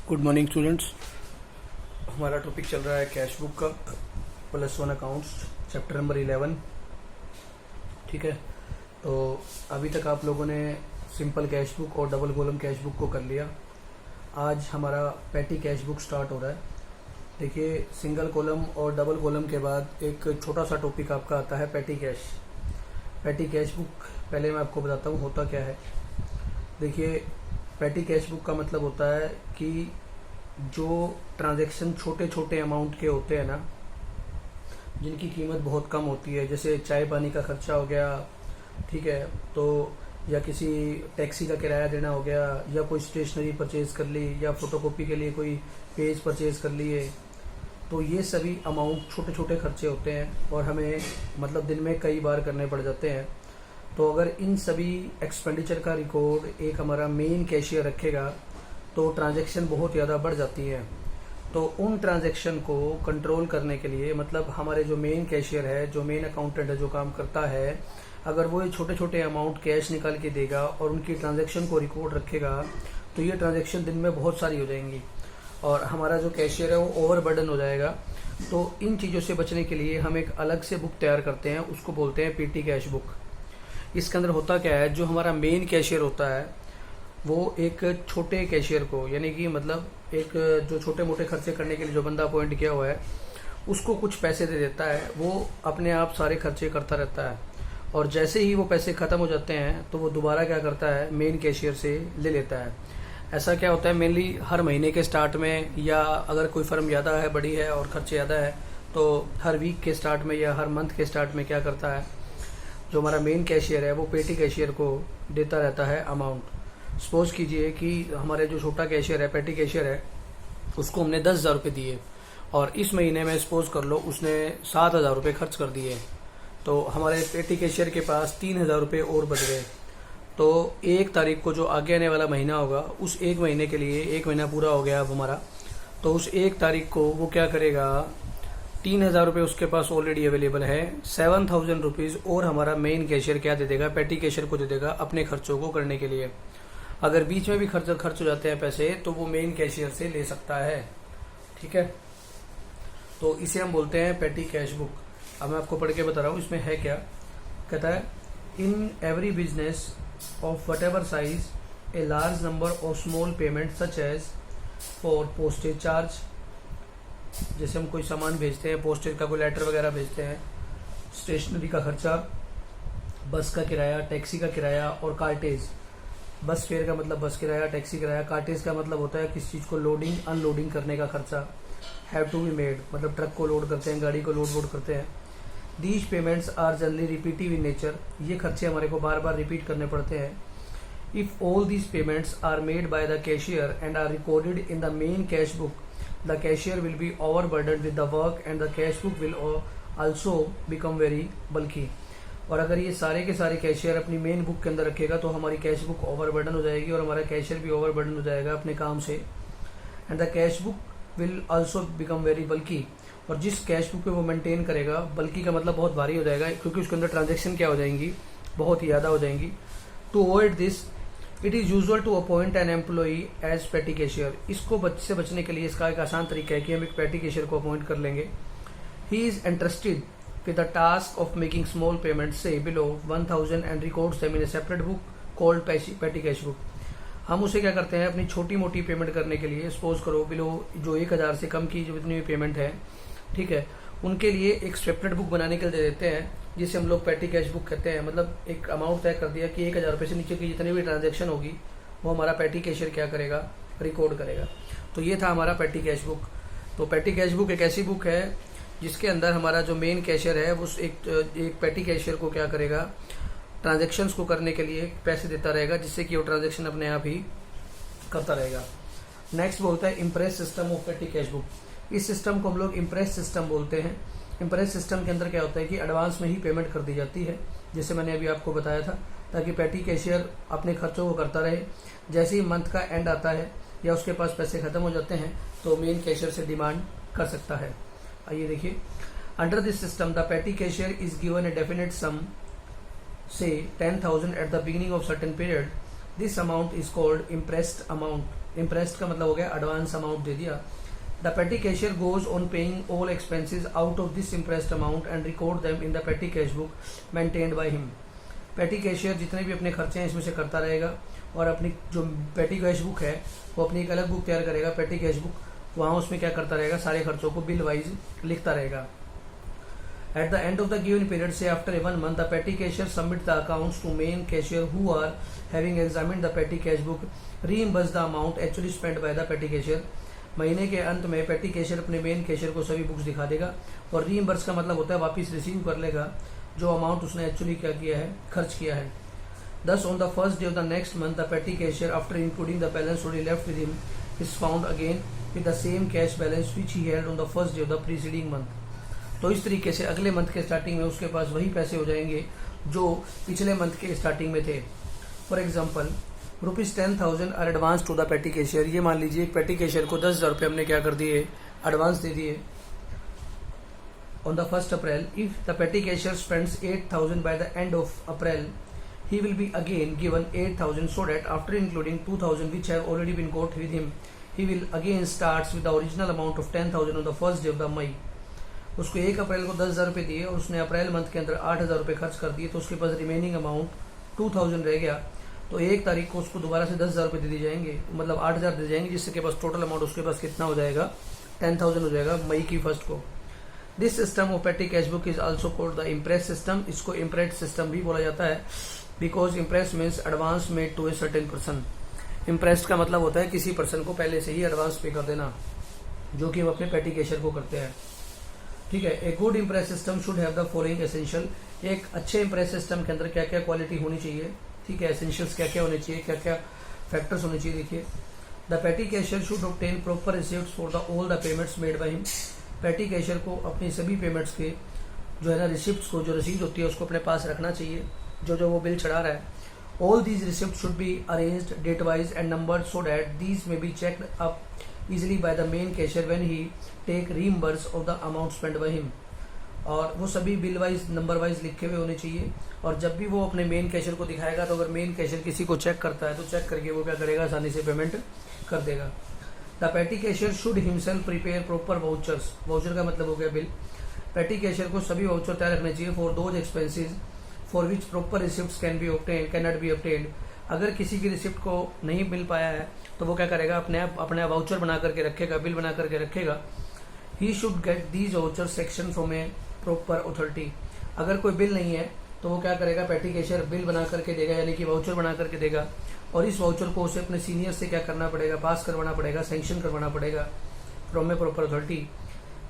Good morning students. हमारा topic चल रहा है कैश बुक का, +1 अकाउंट्स, चैप्टर नंबर 11। ठीक है, तो अभी तक आप लोगों ने सिंपल कैश बुक और डबल कॉलम कैश बुक को कर लिया। आज हमारा पैटी कैश बुक स्टार्ट हो रहा है। देखिए, सिंगल कॉलम और डबल कॉलम के बाद एक छोटा सा टॉपिक आपका आता है petty cash. Petty cash book पहले मैं आपको बताता हूँ होता क्या है। देखिए, पैटी कैश बुक का मतलब होता है कि जो ट्रांजैक्शन छोटे छोटे अमाउंट के होते हैं ना, जिनकी कीमत बहुत कम होती है, जैसे चाय पानी का खर्चा हो गया, ठीक है, तो या किसी टैक्सी का किराया देना हो गया, या कोई स्टेशनरी परचेज कर ली, या फोटोकॉपी के लिए कोई पेज परचेज कर लिए, तो ये सभी अमाउंट छोटे छोटे खर्चे होते हैं और हमें मतलब दिन में कई बार करने पड़ जाते हैं। तो अगर इन सभी एक्सपेंडिचर का रिकॉर्ड एक हमारा मेन कैशियर रखेगा तो ट्रांजैक्शन बहुत ज़्यादा बढ़ जाती है। तो उन ट्रांजैक्शन को कंट्रोल करने के लिए, मतलब हमारे जो मेन कैशियर है, जो मेन अकाउंटेंट है, जो काम करता है, अगर वो ये छोटे छोटे अमाउंट कैश निकाल के देगा और उनकी ट्रांजैक्शन को रिकॉर्ड रखेगा तो ये ट्रांजैक्शन दिन में बहुत सारी हो जाएंगी और हमारा जो कैशियर है वो ओवरबर्डन हो जाएगा। तो इन चीज़ों से बचने के लिए हम एक अलग से बुक तैयार करते हैं, उसको बोलते हैं पीटी कैश बुक। इसके अंदर होता क्या है, जो हमारा मेन कैशियर होता है वो एक छोटे कैशियर को, यानी कि मतलब एक जो छोटे मोटे खर्चे करने के लिए जो बंदा अपॉइंट किया हुआ है उसको कुछ पैसे दे देता है। वो अपने आप सारे खर्चे करता रहता है और जैसे ही वो पैसे ख़त्म हो जाते हैं तो वो दोबारा क्या करता है, मेन कैशियर से ले लेता है। ऐसा क्या होता है, मेनली हर महीने के स्टार्ट में, या अगर कोई फर्म ज़्यादा है, बड़ी है और खर्चे ज़्यादा है, तो हर वीक के स्टार्ट में या हर मंथ के स्टार्ट में क्या करता है, जो हमारा मेन कैशियर है वो पेटी कैशियर को देता रहता है अमाउंट। सपोज कीजिए कि हमारे जो छोटा कैशियर है, पेटी कैशियर है, उसको हमने 10,000 रुपये दिए और इस महीने में सपोज कर लो उसने 7,000 रुपये खर्च कर दिए, तो हमारे पेटी कैशियर के पास 3,000 रुपये और बच गए। तो 1 तारीख को जो आगे आने वाला महीना होगा, उस 1 महीने के लिए, 1 महीना पूरा हो गया अब हमारा, तो उस 1 तारीख को वो क्या करेगा, 3,000 रुपये उसके पास ऑलरेडी अवेलेबल है, 7,000 रुपीज़ और हमारा मेन कैशियर क्या दे देगा, पेटी कैशियर को दे देगा अपने खर्चों को करने के लिए। अगर बीच में भी खर्च हो जाते हैं पैसे तो वो मेन कैशियर से ले सकता है। ठीक है, तो इसे हम बोलते हैं पेटी कैश बुक। अब मैं आपको पढ़ के बता रहा हूँ इसमें है क्या। कहता है, in every business of whatever size a large number of small payment such as for postage charge, जैसे हम कोई सामान भेजते हैं, पोस्टेज का कोई लेटर वगैरह भेजते हैं, स्टेशनरी का खर्चा, बस का किराया, टैक्सी का किराया और कार्टेज। बस फेयर का मतलब बस किराया, टैक्सी किराया। कार्टेज का मतलब होता है किसी चीज़ को लोडिंग अनलोडिंग करने का खर्चा। हैव टू बी मेड मतलब ट्रक को लोड करते हैं, गाड़ी को लोड करते हैं। These payments are generally repetitive in nature, ये खर्चे हमारे को बार बार रिपीट करने पड़ते हैं। If all these payments are made by the cashier and are recorded in the main cash book, the cashier will be overburdened with the work and the cash book will also become very bulky। और अगर ये सारे के सारे cashier अपनी main book के अंदर रखेगा तो हमारी कैश बुक ओवरबर्डन हो जाएगी और हमारा कैशियर भी ओवरबर्डन हो जाएगा अपने काम से। And the cash book will also become very बल्की, और जिस कैश बुक पे वो मेंटेन करेगा, बल्कि का मतलब बहुत भारी हो जाएगा, क्योंकि उसके अंदर ट्रांजेक्शन क्या हो जाएंगी, बहुत ही ज़्यादा हो जाएंगी। To avoid this it is usual to appoint an employee as petty cashier. इसको से बचने के लिए इसका एक आसान तरीका है कि हम एक पेटी कैशियर को अपॉइंट कर लेंगे। He is interested with the task of making small payment say below 1,000 and records them in a separate book called petty cash book. हम उसे क्या करते हैं, अपनी छोटी मोटी पेमेंट करने के लिए, सपोज करो बिलो जो 1,000 से कम की जो जितनी भी पेमेंट है, ठीक है, उनके लिए एक सेपरेट बुक बनाने के लिए दे देते हैं, जिसे हम लोग पेटी कैश बुक कहते हैं। मतलब एक अमाउंट तय कर दिया कि 1,000 रुपये से नीचे की जितनी भी ट्रांजैक्शन होगी वो हमारा पेटी कैशियर क्या करेगा, रिकॉर्ड करेगा। तो ये था हमारा पेटी कैश बुक। तो पेटी कैश बुक एक ऐसी बुक है जिसके अंदर हमारा जो मेन कैशियर है वो एक पेटी कैशियर को क्या करेगा, ट्रांजेक्शन्स को करने के लिए पैसे देता रहेगा, जिससे कि वो ट्रांजेक्शन अपने आप ही करता रहेगा। नेक्स्ट बोलता है impress system of petty cash book. इस सिस्टम को हम लोग इम्प्रेस सिस्टम बोलते हैं। इम्प्रेस सिस्टम के अंदर क्या होता है कि एडवांस में ही पेमेंट कर दी जाती है, जैसे मैंने अभी आपको बताया था, ताकि पेटी कैशियर अपने खर्चों को करता रहे। जैसे ही मंथ का एंड आता है या उसके पास पैसे खत्म हो जाते हैं तो मेन कैशियर से डिमांड कर सकता है। आइए देखिए, under this system the petty cashier is given a definite sum, say 10,000 at the beginning of certain period. This amount is called imprest amount. Imprest का मतलब हो गया एडवांस अमाउंट दे दिया। The petty cashier goes on paying all expenses out of this impressed amount and record them in the पेटी cash book maintained by him. पेटी cashier जितने भी अपने खर्चे हैं इसमें से करता रहेगा और अपनी जो पेटी कैश बुक है वो अपनी एक अलग बुक तैयार करेगा पेटी कैश बुक, वहाँ उसमें क्या करता रहेगा, सारे खर्चों को बिल वाइज लिखता रहेगा। At the end of the given period, say after 1 month, the petty cashier submit the accounts to main cashier who are having examined the petty cash book, reimburse the amount actually spent by the petty cashier। महीने के अंत में पेटी cashier अपने main cashier को सभी books दिखा देगा और रीइम्बर्स का मतलब होता है वापस रिसीव कर लेगा जो अमाउंट उसने एक्चुअली क्या किया है, खर्च किया है। Thus, on the first day of the next month, the petty cashier, after including the balance already left with him, is found again with the same cash balance which he held on the first day of the preceding month। तो इस तरीके से अगले month के starting में उसके पास वही पैसे हो जाएंगे जो पिछले मंथ के स्टार्टिंग में थे। For example, ₹10,000 are advance to the petty cashier. ये मान लीजिए एक पेटी कैशियर को 10,000 रुपये हमने क्या कर दिए, एडवांस दे दिए on the 1st April। If the petty cashier spends 8,000 by the end of April, he will be again given 8,000 so that after including 2,000 which have already been got with him, he will again starts with the original amount of 10,000 on the first day of the May। उसको 1 अप्रैल को 10,000 रुपये दिए और उसने April month के अंदर 8,000 रुपये खर्च कर दिए, तो उसके पास रिमेनिंग अमाउंट 2,000 रह गया। तो 1 तारीख को उसको दोबारा से 10,000 रुपये दे दी जाएंगे, मतलब 8,000 दे जाएंगे, जिससे के पास टोटल अमाउंट उसके पास कितना हो जाएगा, 10,000 हो जाएगा मई की 1st को। This system of petty cash book is also called the imprest system. इसको इम्प्रेस सिस्टम भी बोला जाता है because imprest means advance made to a certain person. Impressed का मतलब होता है किसी पर्सन को पहले से ही एडवांस पे कर देना, जो कि हम अपने पेटी कैशियर को करते हैं। ठीक है, a good impress system should have the following essential. एक अच्छे इम्प्रेस सिस्टम के अंदर क्या क्या क्वालिटी होनी चाहिए, ठीक है, एसेंशियल्स क्या क्या होने चाहिए, क्या क्या फैक्टर्स होने चाहिए। देखिए, the petty cashier should obtain proper receipts for the all the payments made by him. पेटी कैशियर को अपनी सभी पेमेंट्स के जो है ना रिसिप्ट्स को, जो रसीद होती है उसको अपने पास रखना चाहिए, जो जो वो बिल चढ़ा रहा है। All these receipt should be arranged date wise and numbered so that these may be checked up easily by the main cashier when he take reimburse of the amount spend by him. और वो सभी bill wise number wise लिखे हुए होने चाहिए, और जब भी वो अपने मेन कैशियर को दिखाएगा तो अगर मेन कैशियर किसी को चेक करता है तो चेक करके वो क्या करेगा, आसानी से पेमेंट कर देगा। The petty cashier should himself prepare proper vouchers. Voucher का मतलब हो गया बिल। पेटी कैशियर को सभी वाउचर तैयार रखने चाहिए for those expenses for which proper receipt can not be obtained. अगर किसी की रिसिप्ट को नहीं मिल पाया है तो वो क्या करेगा, अपने वाउचर बना करके रखेगा, बिल बना करके रखेगा। He should get these voucher section from A proper authority. अगर कोई बिल नहीं है तो वो क्या करेगा, पेटी कैशियर बिल बना करके देगा, यानी कि वाउचर बना करके देगा, और इस वाउचर को उसे अपने सीनियर से क्या करना पड़ेगा, पास करवाना पड़ेगा, सैंक्शन करवाना पड़ेगा from A proper authority.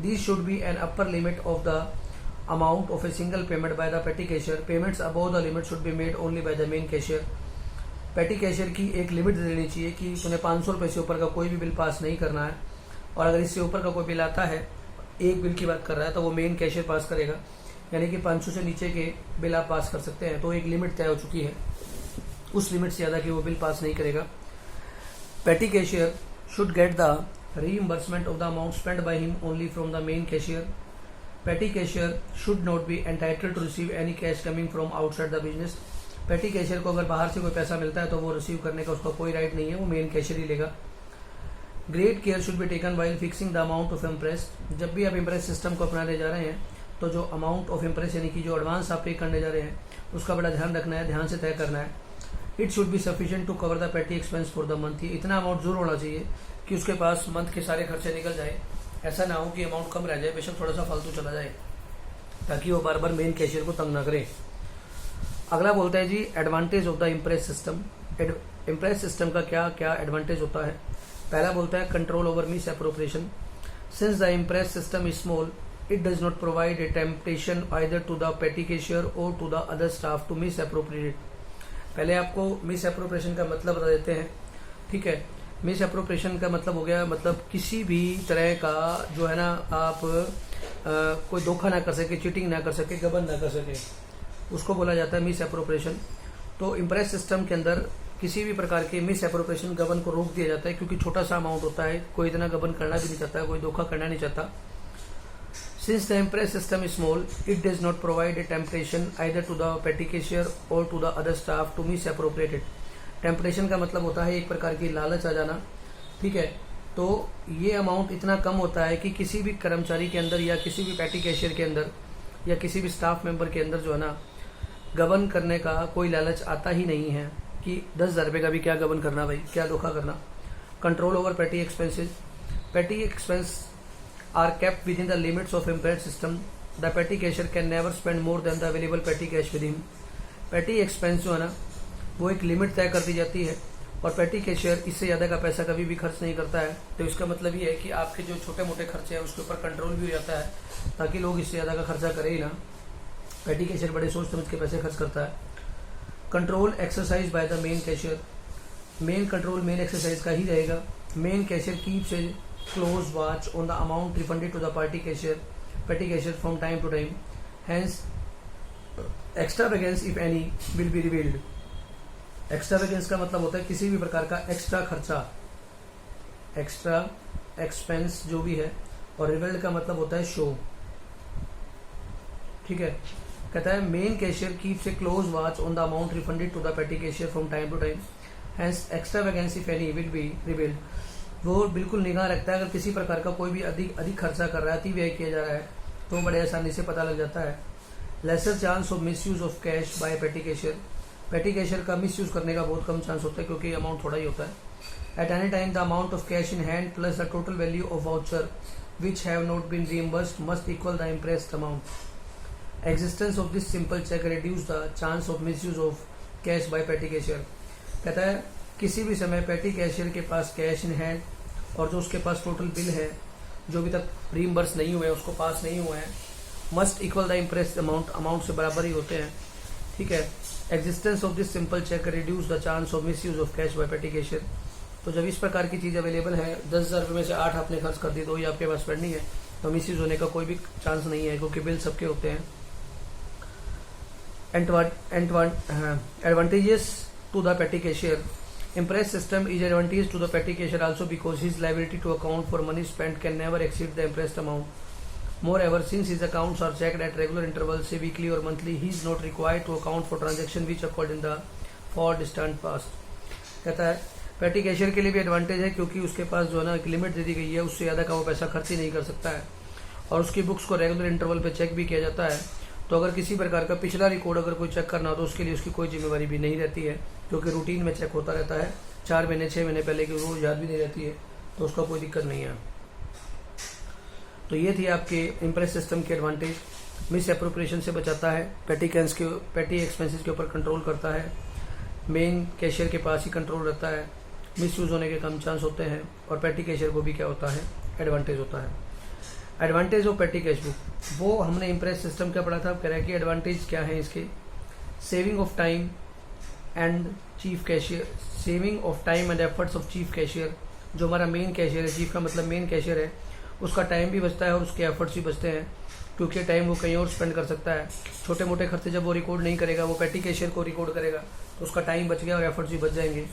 These should be an upper limit of the amount of a single payment by the petty cashier. Payments above the limit should be made only by the main cashier. पेटी cashier की एक limit दे देनी चाहिए कि तूने 500 रुपये से ऊपर का कोई भी बिल पास नहीं करना है, और अगर इससे ऊपर का कोई बिल आता है, एक बिल की बात कर रहा है, तो वो मेन कैशियर पास करेगा, यानी कि 500 से नीचे के बिल आप पास कर सकते हैं। तो एक लिमिट तय हो चुकी है, उस लिमिट से ज़्यादा की वो बिल पास नहीं करेगा। पेटी cashier should get the reimbursement of the amount spend by him only from the main cashier. Petty cashier should not be entitled to receive any cash coming from outside the business। पेटी cashier को अगर बाहर से कोई पैसा मिलता है तो वो रिसीव करने का उसका कोई राइट नहीं है, वो मेन कैशियर ही लेगा। Great care should be taken while fixing the amount of impress. जब भी आप इम्प्रेस सिस्टम को अपनाने जा रहे हैं तो जो अमाउंट ऑफ इम्प्रेस यानी कि जो एडवांस आप पे करने जा रहे हैं उसका बड़ा ध्यान रखना है, ध्यान से तय करना है। It should be sufficient to cover the petty expense for the month. इतना अमाउंट जरूर होना चाहिए कि उसके पास मंथ के सारे खर्चे निकल जाए, ऐसा ना हो कि अमाउंट कम रह जाए, बेशक थोड़ा सा फालतू चला जाए, ताकि वो बार बार मेन कैशियर को तंग ना करे। अगला बोलता है जी advantage of the imprest system. Imprest system का क्या क्या एडवांटेज होता है। पहला बोलता है control over misappropriation. Since the imprest system is small it does not provide a temptation either to the petty cashier और to the other staff to misappropriate. पहले आपको मिस एप्रोप्रिएशन का मतलब बता देते हैं, ठीक है। मिस एप्रोप्रिएशन का मतलब हो गया, मतलब किसी भी तरह का जो है ना आप कोई धोखा ना कर सके, चीटिंग ना कर सके, गबन ना कर सके, उसको बोला जाता है मिस एप्रोप्रिएशन। तो इम्प्रेस सिस्टम के अंदर किसी भी प्रकार के मिस एप्रोप्रिएशन गबन को रोक दिया जाता है, क्योंकि छोटा सा अमाउंट होता है, कोई इतना गबन करना भी नहीं चाहता, कोई धोखा करना नहीं चाहता। Since the imprest system is small it does not provide a temptation either to the petty cashier और to the other staff to misappropriate. Temptation का मतलब होता है एक प्रकार की लालच आ जाना, ठीक है। तो ये अमाउंट इतना कम होता है कि किसी भी कर्मचारी के अंदर या किसी भी पैटी कैशियर के अंदर या किसी भी स्टाफ मेंबर के अंदर जो है ना गबन करने का कोई लालच आता ही नहीं है कि 10,000 रुपये का भी क्या गबन करना भाई, क्या धोखा करना। Control over petty expenses. Petty expense are kept within the limits of imprest system. The petty cashier can never spend more than the available petty cash with him. Petty expense जो है ना वो एक limit तय कर दी जाती है और पैटी कैशियर इससे ज़्यादा का पैसा कभी भी खर्च नहीं करता है। तो इसका मतलब ये है कि आपके जो छोटे मोटे खर्चे हैं उसके ऊपर कंट्रोल भी हो जाता है ताकि लोग इससे ज़्यादा का खर्चा करें ही ना। पैटी कैशियर बड़े सोच समझ के पैसे खर्च करता है। Control exercise by the main cashier. Main control main exercise का ही रहेगा। Main cashier keeps a close watch on the amount refunded to the petty cashier from time to time. Hence extravagance if any will be revealed. Extravagance का मतलब होता है किसी भी प्रकार का एक्स्ट्रा खर्चा, एक्स्ट्रा एक्सपेंस जो भी है, और रिवील्ड का मतलब होता है शो। ठीक है। कहता है main cashier keeps a close watch on the amount refunded to the petty cashier from time to time. Hence extravagance if any will be revealed. वो बिल्कुल निगाह रखता है अगर किसी प्रकार का कोई भी अधिक खर्चा कर रहा है, अति व्यय किया जा रहा है तो बड़े आसानी से पता लग जाता है। Lesser chance of misuse of cash by petty cashier. Petty cashier का मिसयूज करने का बहुत कम चांस होता है क्योंकि अमाउंट थोड़ा ही होता है। At any time the amount of cash in hand plus the total value of voucher which have not been reimbursed must equal the impressed amount. Existence of this simple check reduce the chance of misuse of cash by petty cashier. कहता है किसी भी समय patty cashier के पास cash in hand और जो उसके पास total bill है जो अभी तक रीइंबर्स नहीं हुए, उसको पास नहीं हुए हैं, must equal the impressed amount से बराबर ही होते हैं। ठीक है। Existence of this simple check reduce the chance of misuse of cash by petty cashier. तो जब इस प्रकार की चीज़ अवेलेबल है, 10,000 रुपये में से 8 आपने खर्च कर दी, 2 ही आपके पास पेंडिंग है, तो मिसयूज होने का कोई भी चांस नहीं है क्योंकि बिल सबके होते हैं। Advantages to the petty cashier. Impress system is advantage to the petty cashier also because his liability to account for money spent can never exceed the impressed amount. Moreover, since his accounts are checked at regular intervals, say weekly or monthly, he is not required to account for transaction which occurred in the far distant past. कहता है patty cashier के लिए भी advantage है क्योंकि उसके पास जो है ना एक लिमिट दे दी गई है, उससे ज़्यादा का वो पैसा खर्च ही नहीं कर सकता है और उसकी बुक्स को रेगुलर इंटरवल पे चेक भी किया जाता है। तो अगर किसी प्रकार का पिछला रिकॉर्ड अगर कोई चेक करना हो तो उसके लिए उसकी कोई जिम्मेवारी भी नहीं रहती है क्योंकि रूटीन में चेक होता रहता है 4 महीने 6 महीने पहले की, वो याद भी नहीं रहती है तो उसका कोई दिक्कत नहीं है। तो ये थी आपके इम्प्रेस सिस्टम की एडवांटेज। मिस एप्रोप्रिएशन से बचाता है, पैटी एक्सपेंसेस के ऊपर कंट्रोल करता है, मेन कैशियर के पास ही कंट्रोल रहता है, मिस यूज होने के कम चांस होते हैं और पैटी कैशियर को भी क्या होता है, एडवांटेज होता है। Advantage of petty cash book, वो हमने इम्प्रेस सिस्टम का पढ़ा था। कह रहा है कि एडवांटेज क्या है इसके। Saving of time and chief cashier, saving of time and efforts of chief cashier. जो हमारा मेन कैशियर है, चीफ का मतलब मेन कैशियर है, उसका टाइम भी बचता है और उसके एफर्ट्स भी बचते हैं क्योंकि टाइम वो कहीं और स्पेंड कर सकता है। छोटे मोटे खर्चे जब वो रिकॉर्ड नहीं करेगा, वो पैटी कैशियर को रिकॉर्ड करेगा तो उसका टाइम बच गया और एफर्ट्स भी बच जाएंगे।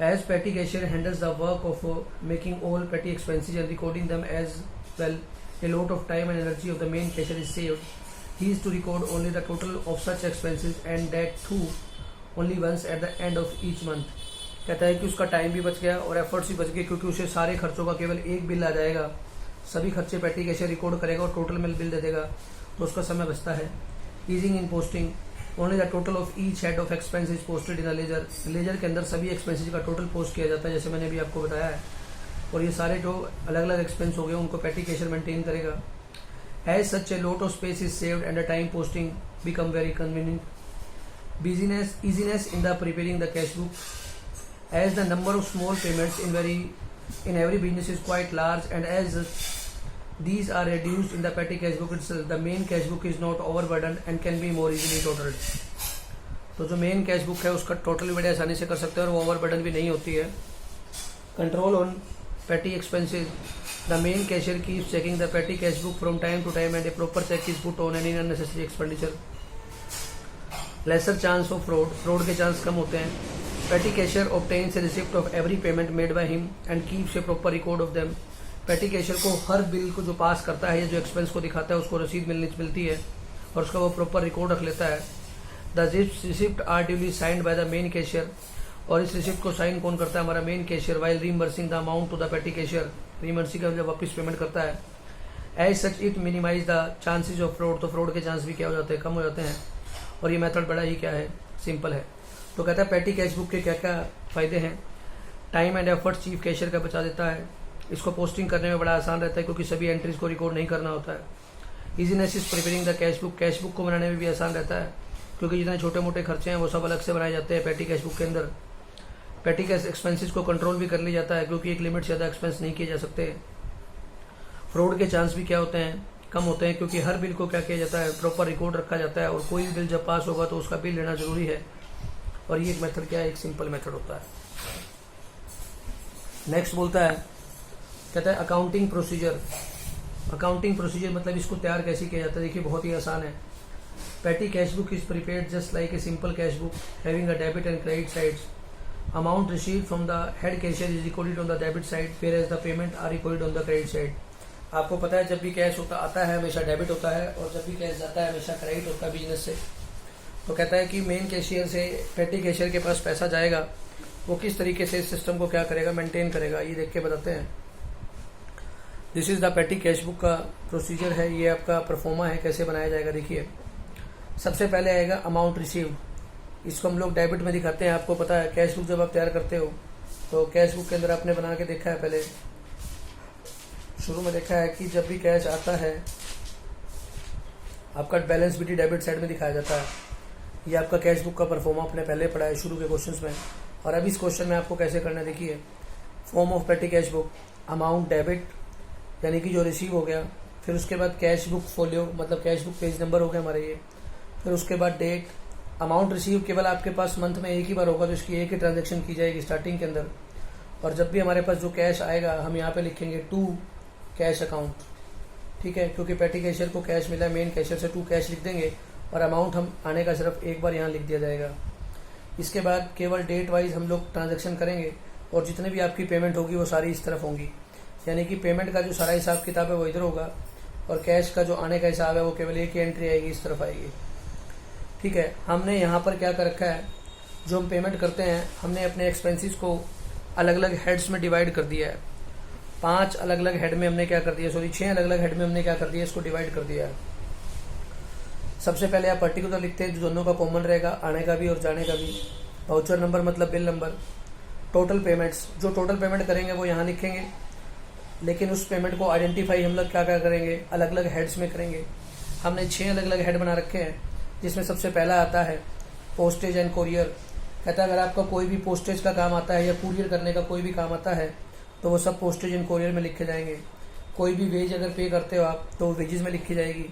As petty cashier handles the work of making all petty expenses and recording them as well, a lot of time and energy of the main cashier is saved. He is to record only the total of such expenses and that too only once at the end of each month. कहता है कि उसका time भी बच गया और efforts भी बच गए क्योंकि उसे सारे खर्चों का केवल एक बिल आ जाएगा। सभी खर्चे पैटी कैशियर रिकॉर्ड करेगा और टोटल में बिल दे देगा तो उसका समय बचता है। Easing in posting, only the total of each head of expense is posted in the ledger. Ledger के अंदर सभी एक्सपेंसेस का टोटल पोस्ट किया जाता है जैसे मैंने भी आपको बताया है, और ये सारे जो अलग अलग एक्सपेंस हो गए उनको पैटी कैशियर मेंटेन करेगा। As such a lot of space is saved and the time posting become very convenient. easiness in the preparing the cash book, as the number of small payments in every business is quite large and as these are reduced in the petty cash book itself, the main cash book is not overburdened and can be more easily totaled. तो जो main cash book है उसका total भी बड़े आसानी से कर सकते हैं और वो ओवरबर्डन भी नहीं होती है। Control on petty expenses, the main cashier keeps checking the petty cash book from time to time and a proper check is put on any unnecessary expenditure. Lesser chance of fraud के chance कम होते हैं। Petty cashier obtains a receipt of every payment made by him and keeps a proper record of them. Petty cashier को हर bill को जो पास करता है या जो एक्सपेंस को दिखाता है उसको रसीद मिलती है और उसका वो प्रॉपर रिकॉर्ड रख लेता है। The receipts are duly signed by the main cashier और इस रिसिप्ट को साइन कौन करता है? हमारा main cashier, while reimbursing the amount to the petty cashier. Reimbursing का जब वापस पेमेंट करता है। As such it minimise the chances of fraud, तो फ्रॉड के चांस भी क्या हो जाते हैं? कम हो जाते हैं। और ये मेथड बड़ा ही क्या है, सिंपल है। तो कहता है पेटी कैश बुक के क्या क्या फायदे हैं? Time and effort chief cashier का बचा देता है। इसको पोस्टिंग करने में बड़ा आसान रहता है क्योंकि सभी एंट्रीज को रिकॉर्ड नहीं करना होता है। Easiness is preparing the cash book, cash book को बनाने में भी आसान रहता है क्योंकि जितने छोटे मोटे खर्चे हैं वो सब अलग से बनाए जाते हैं पेटी कैश बुक के अंदर। पेटी कैश एक्सपेंसेस को कंट्रोल भी कर लिया जाता है क्योंकि एक लिमिट से ज़्यादा एक्सपेंस नहीं किए जा सकते। फ्रॉड के चांस भी क्या होते हैं? कम होते हैं क्योंकि हर बिल को क्या किया जाता है? प्रॉपर रिकॉर्ड रखा जाता है और कोई बिल जब पास होगा तो उसका बिल लेना जरूरी है। और ये एक मेथड क्या है? एक सिंपल मेथड होता है। नेक्स्ट बोलता है, कहता है अकाउंटिंग प्रोसीजर। अकाउंटिंग प्रोसीजर मतलब इसको तैयार कैसे किया जाता है? देखिए बहुत ही आसान है। Petty cash book is prepared just like a simple cash book having a debit and credit sides. Amount received from the head cashier is recorded on the debit side whereas the payment are recorded on the credit side. आपको पता है जब भी cash आता है हमेशा debit होता है और जब भी कैश जाता है हमेशा क्रेडिट होता है बिजनेस से। तो कहता है कि मेन कैशियर से पेटी कैशियर के पास पैसा जाएगा, वो किस तरीके से इस सिस्टम को क्या करेगा? मेंटेन करेगा। ये देख के बताते हैं। दिस इज द पेटी कैश बुक का प्रोसीजर है। ये आपका परफॉर्मा है, कैसे बनाया जाएगा देखिए। सबसे पहले आएगा अमाउंट रिसीव्ड। इसको हम लोग डेबिट में दिखाते हैं। आपको पता है कैश बुक जब आप तैयार करते हो तो कैश बुक के अंदर आपने बना के देखा है, पहले शुरू में देखा है कि जब भी कैश आता है आपका बैलेंस भी डेबिट साइड में दिखाया जाता है। ये आपका कैश बुक का परफॉर्मा आपने पहले पढ़ा है शुरू के क्वेश्चंस में। और अब इस क्वेश्चन में आपको कैसे करना है देखिए। Form of petty cash book, amount debit यानी कि जो रिसीव हो गया, फिर उसके बाद कैश बुक फोलियो मतलब कैश बुक पेज नंबर हो गया हमारे ये, फिर उसके बाद डेट। अमाउंट रिसीव केवल आपके पास मंथ में एक ही बार होगा तो इसकी एक ही ट्रांजेक्शन की जाएगी स्टार्टिंग के अंदर। और जब भी हमारे पास जो कैश आएगा हम यहाँ पे लिखेंगे टू कैश अकाउंट, ठीक है, क्योंकि पेटी कैशियर को कैश मिला है मेन कैशियर से, टू कैश लिख देंगे और अमाउंट हम आने का सिर्फ एक बार यहाँ लिख दिया जाएगा। इसके बाद केवल डेट वाइज हम लोग ट्रांजेक्शन करेंगे और जितने भी आपकी पेमेंट होगी वो सारी इस तरफ होंगी, यानी कि पेमेंट का जो सारा हिसाब किताब है वो इधर होगा और कैश का जो आने का हिसाब है वो केवल एक ही एंट्री आएगी, इस तरफ आएगी। ठीक है, हमने यहाँ पर क्या कर रखा है, जो हम पेमेंट करते हैं हमने अपने एक्सपेंसेस को अलग अलग हेड्स में डिवाइड कर दिया है। 5 अलग अलग हेड में हमने क्या कर दिया, 6 अलग अलग हेड में हमने क्या कर दिया, इसको डिवाइड कर दिया है। सबसे पहले आप पर्टिकुलर लिखते हैं जो दोनों का कॉमन रहेगा, आने का भी और जाने का भी। वाउचर नंबर मतलब बिल नंबर। टोटल पेमेंट्स, जो टोटल पेमेंट करेंगे वो यहाँ लिखेंगे, लेकिन उस पेमेंट को आइडेंटिफाई हम लोग क्या क्या करेंगे, अलग अलग हेड्स में करेंगे। हमने 6 अलग अलग हेड बना रखे हैं, जिसमें सबसे पहला आता है पोस्टेज एंड कोरियर। कहता है अगर आपका कोई भी पोस्टेज का काम आता है या कुरियर करने का कोई भी काम आता है तो वो सब पोस्टेज एंड कोरियर में लिखे जाएंगे। कोई भी वेज अगर पे करते हो आप तो वेजेस में लिखी जाएगी।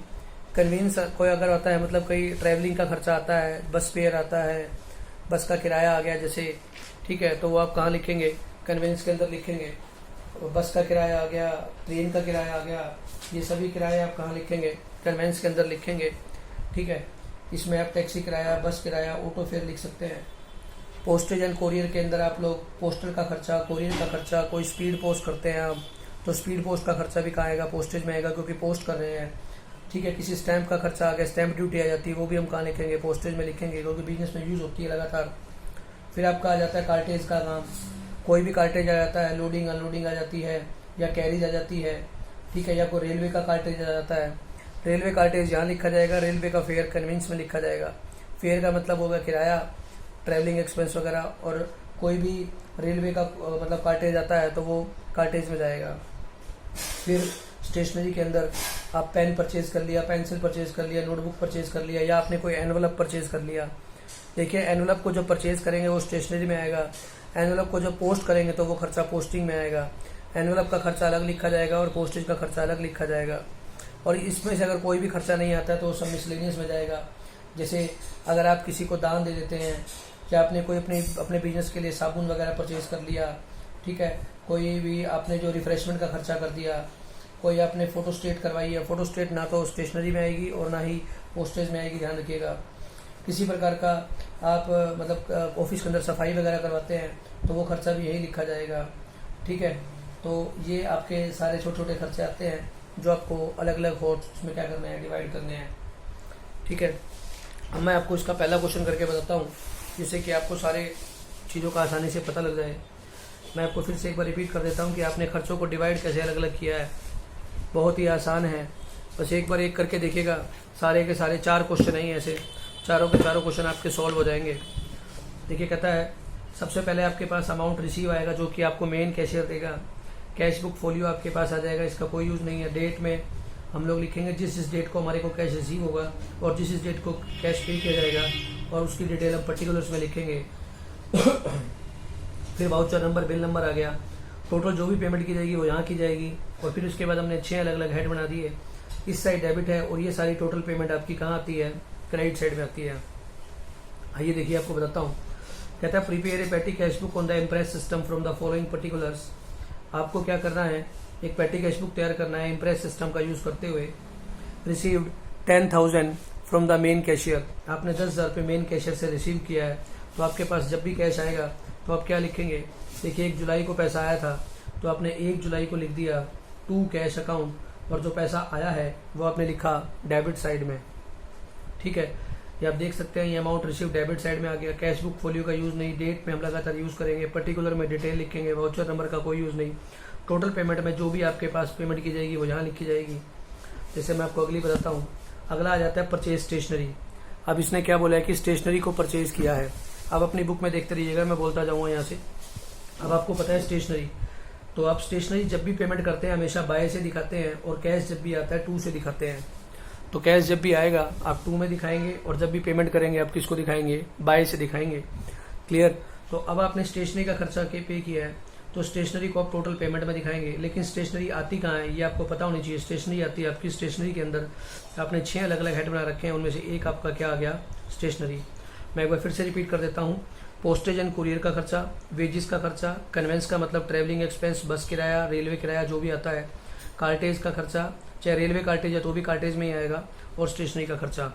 कन्वीनियंस कोई अगर आता है, मतलब कहीं ट्रैवलिंग का खर्चा आता है, बस फेयर आता है, बस का किराया आ गया जैसे, ठीक है, तो वो आप कहाँ लिखेंगे, कन्वीनियंस के अंदर लिखेंगे। बस का किराया आ गया, ट्रेन का किराया आ गया, ये सभी किराए आप कहाँ लिखेंगे, कन्वीनियंस के अंदर लिखेंगे। ठीक है, इसमें आप टैक्सी किराया, बस किराया, ऑटो फेयर लिख सकते हैं। पोस्टेज एंड कोरियर के अंदर आप लोग पोस्टल का खर्चा, कोरियर का खर्चा, कोई स्पीड पोस्ट करते हैं आप तो स्पीड पोस्ट का खर्चा भी कहाँ आएगा, पोस्टेज में आएगा क्योंकि पोस्ट कर रहे हैं। ठीक है, किसी स्टैंप का खर्चा आ गया, स्टैंप ड्यूटी आ जाती है, वो भी हम कहाँ लिखेंगे, पोस्टेज में लिखेंगे क्योंकि बिजनेस में यूज होती है लगातार। फिर आपका आ जाता है कार्टेज का काम, कोई भी कार्टेज आ जाता है, लोडिंग अनलोडिंग आ जाती है या कैरिज आ जाती है। ठीक है, या कोई रेलवे का कार्टेज आ जाता है, रेलवे कार्टेज यहाँ लिखा जाएगा, रेलवे का फेयर कन्वीनियंस में लिखा जाएगा। फेयर का मतलब होगा किराया, ट्रैवलिंग एक्सपेंस वगैरह, और कोई भी रेलवे का मतलब कार्टेज आता है तो वो कार्टेज में जाएगा। फिर स्टेशनरी के अंदर आप पेन परचेज कर लिया, पेंसिल परचेज कर लिया, नोटबुक परचेज कर लिया, या आपने कोई एनवलप परचेज कर लिया। देखिए एनवलप को जो परचेज करेंगे वो स्टेशनरी में आएगा, एनवलप को जो पोस्ट करेंगे तो वो खर्चा पोस्टिंग में आएगा। एनवलप का खर्चा अलग लिखा जाएगा और पोस्टेज का खर्चा अलग लिखा जाएगा। और इसमें से अगर कोई भी खर्चा नहीं आता है तो वो सब मिसलेनियस में जाएगा। जैसे अगर आप किसी को दान दे देते हैं, या आपने कोई अपने बिजनेस के लिए साबुन वगैरह परचेज कर लिया, ठीक है, कोई भी आपने जो रिफ्रेशमेंट का खर्चा कर दिया, कोई आपने फोटो स्टेट करवाई है, फोटो स्टेट ना तो स्टेशनरी में आएगी और ना ही पोस्टेज में आएगी, ध्यान रखिएगा। किसी प्रकार का आप मतलब ऑफिस के अंदर सफाई वगैरह करवाते हैं तो वो खर्चा भी यही लिखा जाएगा। ठीक है, तो ये आपके सारे छोटे छोटे खर्चे आते हैं जो आपको अलग अलग होट्स में क्या करना है, डिवाइड करने हैं। ठीक है, अब मैं आपको इसका पहला क्वेश्चन करके बताता हूँ जिससे कि आपको सारे चीज़ों का आसानी से पता लग जाए। मैं आपको फिर से एक बार रिपीट कर देता हूँ कि आपने खर्चों को डिवाइड कैसे अलग अलग किया है। बहुत ही आसान है, बस एक बार एक करके देखिएगा। सारे के सारे 4 क्वेश्चन ही ऐसे, चारों के चारों क्वेश्चन आपके सॉल्व हो जाएंगे। देखिए कहता है सबसे पहले आपके पास अमाउंट रिसीव आएगा जो कि आपको मेन कैशियर देगा। कैश बुक फोलियो आपके पास आ जाएगा, इसका कोई यूज़ नहीं है। डेट में हम लोग लिखेंगे जिस डेट को हमारे को कैश रिसीव होगा और जिस डेट को कैश पे किया जाएगा, और उसकी डिटेल हम पर्टिकुलर्स में लिखेंगे। फिर वाउचर नंबर, बिल नंबर आ गया। टोटल जो भी पेमेंट की जाएगी वो यहाँ की जाएगी। और फिर उसके बाद हमने 6 अलग अलग हेड बना दिए। इस साइड डेबिट है और ये सारी टोटल पेमेंट आपकी कहाँ आती है, क्रेडिट साइड में आती है। आइए देखिए आपको बताता हूँ। कहता है प्रिपेयर ए पेटी cash book on the imprest system from the following particulars. आपको क्या करना है, एक पेटी कैश बुक तैयार करना है इम्प्रेस सिस्टम का यूज करते हुए। Received 10,000 from the main cashier. आपने 10,000 रुपये मेन कैशियर से रिसीव किया है, तो आपके पास जब भी कैश आएगा तो आप क्या लिखेंगे। देखिए 1 जुलाई को पैसा आया था तो आपने 1 जुलाई को लिख दिया टू कैश अकाउंट, और जो पैसा आया है वो आपने लिखा डेबिट साइड में। ठीक है, ये आप देख सकते हैं ये अमाउंट रिसीव डेबिट साइड में आ गया। कैश बुक फोलियो का यूज़ नहीं, डेट में हम लगातार यूज़ करेंगे, पर्टिकुलर में डिटेल लिखेंगे, वाउचर नंबर का कोई यूज़ नहीं। टोटल पेमेंट में जो भी आपके पास पेमेंट की जाएगी वो यहाँ लिखी जाएगी। जैसे मैं आपको अगली बताता हूँ। अगला आ जाता है परचेज स्टेशनरी। अब इसने क्या बोला है कि स्टेशनरी को परचेज किया है। अब अपनी बुक में देखते रहिएगा, मैं बोलता जाऊँगा यहाँ से। अब आपको पता है स्टेशनरी, तो आप स्टेशनरी जब भी पेमेंट करते हैं हमेशा बाय से दिखाते हैं, और कैश जब भी आता है टू से दिखाते हैं। तो कैश जब भी आएगा आप टू में दिखाएंगे, और जब भी पेमेंट करेंगे आप किसको दिखाएंगे, बाय से दिखाएंगे। क्लियर। तो अब आपने स्टेशनरी का खर्चा के पे किया है तो स्टेशनरी को आप टोटल पेमेंट में दिखाएंगे। लेकिन स्टेशनरी आती कहाँ है ये आपको पता होनी चाहिए। स्टेशनरी आती है आपकी स्टेशनरी के अंदर। आपने 6 अलग अलग हेड बना रखे हैं, उनमें से एक आपका क्या आ गया, स्टेशनरी। मैं एक बार फिर से रिपीट कर देता हूँ। पोस्टेज एंड कुरियर का खर्चा, वेजिस का खर्चा, कन्वेंस का मतलब ट्रैवलिंग एक्सपेंस, बस किराया, रेलवे किराया जो भी आता है, कार्टेज का खर्चा, चाहे रेलवे कार्टेज है तो भी कार्टेज में ही आएगा, और स्टेशनरी का खर्चा।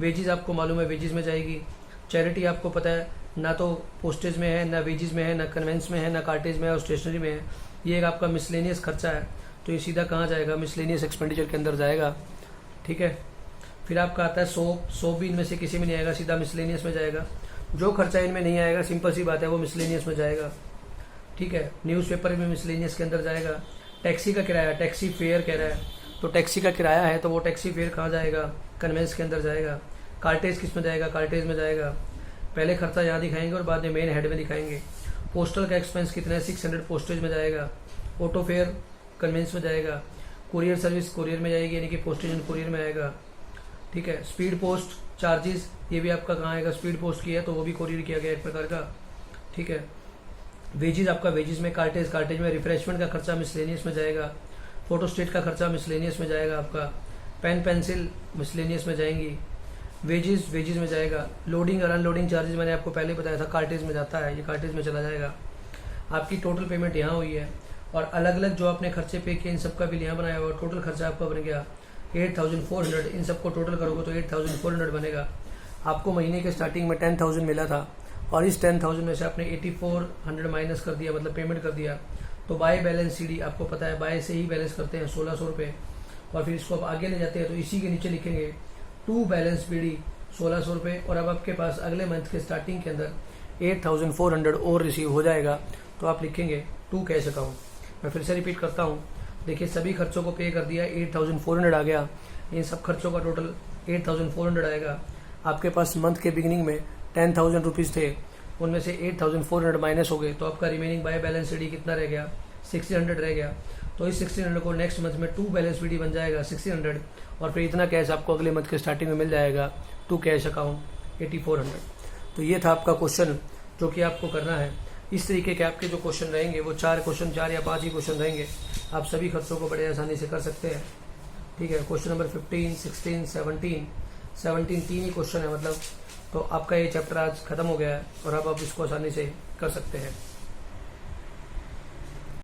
वेजिस आपको मालूम है वेजिस में जाएगी। चैरिटी आपको पता है ना तो पोस्टेज में है, ना वेजिस में है, ना कन्वेंस में है, ना कार्टेज में है और स्टेशनरी में है। ये एक आपका मिसलेनियस खर्चा है, तो ये सीधा कहाँ जाएगा, मिसलेनियस एक्सपेंडिचर के अंदर जाएगा। ठीक है। फिर आपका आता है सोप भी इनमें से किसी में नहीं आएगा, सीधा मिसलेनियस में जाएगा। जो खर्चा इनमें नहीं आएगा सिंपल सी बात है वो मिसलेनियस में जाएगा। ठीक है। न्यूज़पेपर भी मिसलेनियस के अंदर जाएगा। टैक्सी का किराया, टैक्सी फेयर कह रहा है, तो टैक्सी का किराया है तो वो टैक्सी फेयर कहाँ जाएगा, कन्वेंस के अंदर जाएगा। कार्टेज किस में जाएगा, कार्टेज में जाएगा। पहले खर्चा यहाँ दिखाएंगे और बाद में मेन हेड में दिखाएंगे। पोस्टल का एक्सपेंस कितना है, 600 पोस्टेज में जाएगा। ऑटो फेयर कन्वेंस में जाएगा। कुरियर सर्विस कुरियर में जाएगी, यानी कि पोस्टेज एंड कुरियर में आएगा। ठीक है। स्पीड पोस्ट चार्जेस ये भी आपका कहाँ आएगा, स्पीड पोस्ट किया है तो वो भी कुरियर किया गया एक प्रकार का। ठीक है। वेजिस आपका वेजिस में, कार्टेज में। रिफ्रेशमेंट का खर्चा मिसलेनियस में जाएगा। फोटोस्टेट का खर्चा मिसलेनियस में जाएगा आपका। पेन पेंसिल मिसलेनियस में जाएंगी। वेजिस में जाएगा। लोडिंग और अनलोडिंग चार्जेस मैंने आपको पहले बताया था कार्टेज में जाता है, ये कार्टेज में चला जाएगा। आपकी टोटल पेमेंट यहाँ हुई है, और अलग अलग जो आपने खर्चे पे किए इन सबका बिल यहाँ बनाया हुआ। टोटल खर्चा आपका बन गया 8,400। इन सबको टोटल करोगे तो 8,400 बनेगा। आपको महीने के स्टार्टिंग में 10,000 मिला था, और इस 10,000 में से आपने 8,400 माइनस कर दिया, मतलब पेमेंट कर दिया। तो बाय बैलेंस सीडी आपको पता है बाय से ही बैलेंस करते हैं 1,600 रुपये, और फिर इसको आप आगे ले जाते हैं तो इसी के नीचे लिखेंगे टू बैलेंस बीडी 1,600 रुपये। और अब आपके पास अगले मंथ के स्टार्टिंग के अंदर 8,400 और रिसीव हो जाएगा, तो आप लिखेंगे टू कैश अकाउंट। मैं फिर से रिपीट करता हूँ। देखिए सभी खर्चों को पे कर दिया, 8,400 आ गया। इन सब खर्चों का टोटल 8,400 आएगा। आपके पास मंथ के बिगिनिंग में 10,000 रुपीज़ थे, उनमें से 8,400 माइनस हो गए, तो आपका रिमेनिंग बाय बैलेंस सीडी कितना रह गया, 1,600 रह गया। तो इस 1,600 को नेक्स्ट मंथ में टू बैलेंस सीडी बन जाएगा 1,600, और फिर इतना कैश आपको अगले मंथ के स्टार्टिंग में मिल जाएगा टू कैश अकाउंट 8,400। तो ये था आपका क्वेश्चन जो कि आपको करना है। इस तरीके के आपके जो क्वेश्चन रहेंगे वो 4 या 5 ही क्वेश्चन रहेंगे। आप सभी खर्चों को बड़े आसानी से कर सकते हैं। ठीक है। क्वेश्चन नंबर 15, 16, 17 तीन ही क्वेश्चन है मतलब। तो आपका ये चैप्टर आज खत्म हो गया है, और अब आप इसको आसानी से कर सकते हैं।